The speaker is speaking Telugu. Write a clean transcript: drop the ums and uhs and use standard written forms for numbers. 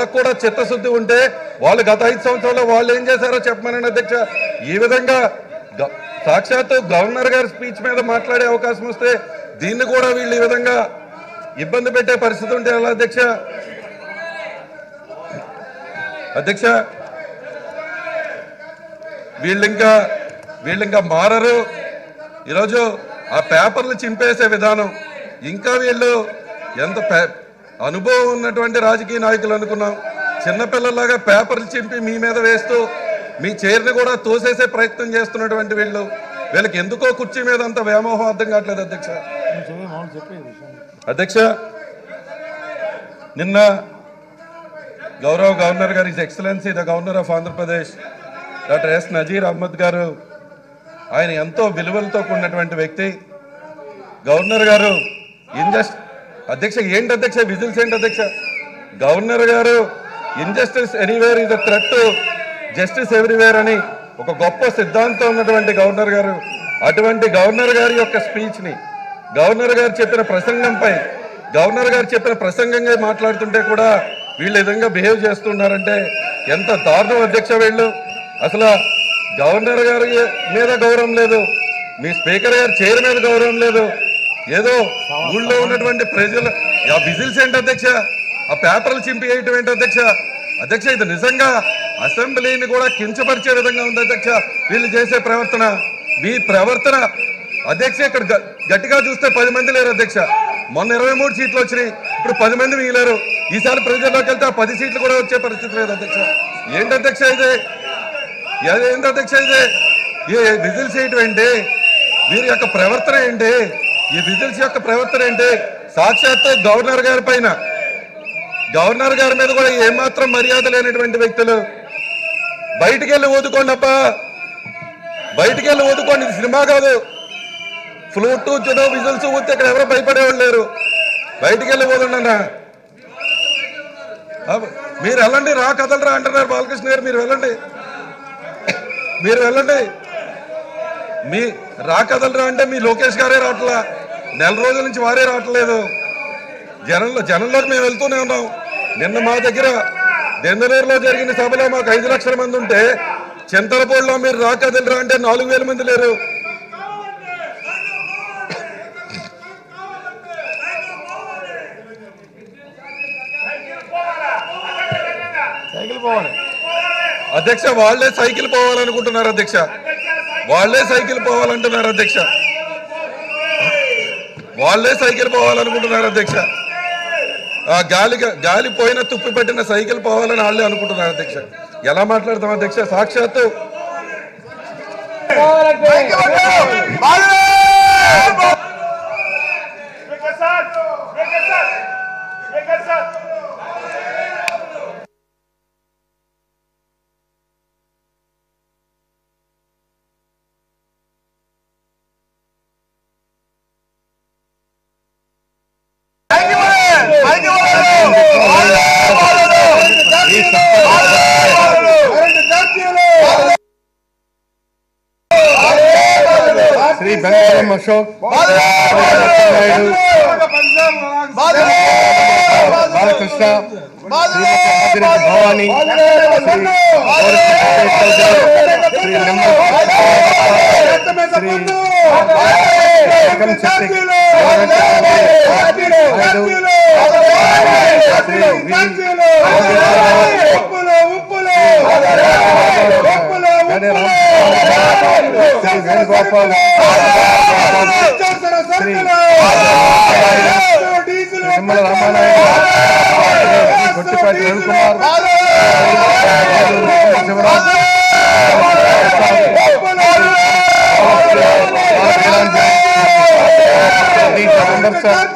వాళ్ళకు కూడా చిత్తశుద్ధి ఉంటే వాళ్ళు గత 5 సంవత్సరాల్లో వాళ్ళు ఏం చేశారో చెప్పమనండి అధ్యక్ష. ఈ విధంగా సాక్షాత్తు గవర్నర్ గారి స్పీచ్ మీద మాట్లాడే అవకాశం వస్తే దీన్ని కూడా వీళ్ళు ఈ విధంగా ఇబ్బంది పెట్టే పరిస్థితి ఉంటే ఎలా అధ్యక్ష? అధ్యక్ష వీళ్ళింకా మారరు. ఈరోజు ఆ పేపర్లు చింపేసే విధానం, ఇంకా వీళ్ళు ఎంత అనుభవం ఉన్నటువంటి రాజకీయ నాయకులు అనుకున్నాం, చిన్నపిల్లలాగా పేపర్లు చింపి మీ మీద వేస్తూ మీ చైర్ని కూడా తోసేసే ప్రయత్నం చేస్తున్నటువంటి వీళ్ళకి ఎందుకో కుర్చీ మీద అంత వ్యామోహం అర్థం కావట్లేదు అధ్యక్ష. అధ్యక్ష నిన్న గౌరవ గవర్నర్ గారు, his excellency the governor of Andhra Pradesh doctor S Nazeer Ahmed గారు, ఆయన ఎంతో విలువలతో కూడినటువంటి వ్యక్తి. గవర్నర్ గారు అధ్యక్ష ఏంటి అధ్యక్ష విజిల్స్ ఏంటి అధ్యక్ష? గవర్నర్ గారు injustice anywhere is a threat to justice everywhere అని ఒక గొప్ప సిద్ధాంతం ఉన్నటువంటి గవర్నర్ గారు, అటువంటి గవర్నర్ గారి యొక్క స్పీచ్ని, గవర్నర్ గారు చెప్పిన ప్రసంగంపై గవర్నర్ గారు చెప్పిన ప్రసంగంగా మాట్లాడుతుంటే కూడా వీళ్ళు విధంగా బిహేవ్ చేస్తున్నారంటే ఎంత దారుణం అధ్యక్ష. వీళ్ళు అసలు గవర్నర్ గారి మీద గౌరవం లేదు, మీ స్పీకర్ గారి చైర్ మీద గౌరవం లేదు, ఏదో ఊళ్ళో ఉన్నటువంటి ప్రజలు ఆ విజిల్స్ ఏంటి అధ్యక్ష? ఆ పేపర్లు చింపి వేయటం ఏంటి అధ్యక్ష? అధ్యక్ష ఇది నిజంగా అసెంబ్లీని కూడా కించపరిచే విధంగా ఉంది అధ్యక్ష వీళ్ళు చేసే ప్రవర్తన. మీ ప్రవర్తన అధ్యక్ష ఇక్కడ గట్టిగా చూస్తే 10 మంది లేరు అధ్యక్ష. మొన్న 23 సీట్లు వచ్చినాయి, ఇప్పుడు 10 మంది మిగిలారు. ఈసారి ప్రజల్లోకి వెళ్తే ఆ 10 సీట్లు కూడా వచ్చే పరిస్థితి లేదు అధ్యక్ష. ఏంటి అధ్యక్ష ఇది? ఏంటి అధ్యక్ష ఇది? ఈ విజిల్స్ ఏంటి ఏంటి? వీరి యొక్క ప్రవర్తన ఏంటి? ఈ విజిల్స్ యొక్క ప్రవర్తన ఏంటి? సాక్షాత్తు గవర్నర్ గారి పైన, గవర్నర్ గారి మీద కూడా ఏమాత్రం మర్యాద లేనటువంటి వ్యక్తులు బయటికి వెళ్ళి ఊదుకోండి అప్ప, బయటికి వెళ్ళి ఊదుకోండి. ఇది సినిమా కాదు. ఫ్లూట్ చుడో విజిల్స్ ఊతే ఇక్కడ ఎవరో భయపడేవాళ్ళు లేరు. బయటికి వెళ్ళి ఊదండి అన్న. మీరు వెళ్ళండి, రా కదలరా అంటున్నారు బాలకృష్ణ గారు. మీరు వెళ్ళండి, మీరు వెళ్ళండి. మీ రా కదలరా అంటే మీ లోకేష్ గారే రావట్లా, నెల రోజుల నుంచి వారే రావట్లేదు. జనంలోకి మేము వెళ్తూనే ఉన్నాం. నిన్న మా దగ్గర దెందలూరులో జరిగిన సభలో మాకు 5 లక్షల మంది ఉంటే చింతలపూడిలో మీరు రా కదలరా అంటే 4,000 మంది లేరు. అధ్యక్ష వాళ్లే సైకిల్ పోవాలనుకుంటున్నారు అధ్యక్ష, వాళ్లే సైకిల్ పోవాలంటున్నారు అధ్యక్ష, వాళ్లే సైకిల్ పోవాలనుకుంటున్నారు అధ్యక్ష. ఆ గాలి పోయిన తుప్పి పెట్టిన సైకిల్ పోవాలని వాళ్ళే అనుకుంటున్నారు అధ్యక్ష. ఎలా మాట్లాడతాం అధ్యక్ష? సాక్షాత్తు శ్రీ బెంగళూరు అశోక్, బాలకృష్ణ, భవానీ, శ్రీ వేణుగోపాల్, శ్రీ నిమ్మల రామానాయుడు, గొట్టిపాటి రవికుమార్, శివరాజ్, సార్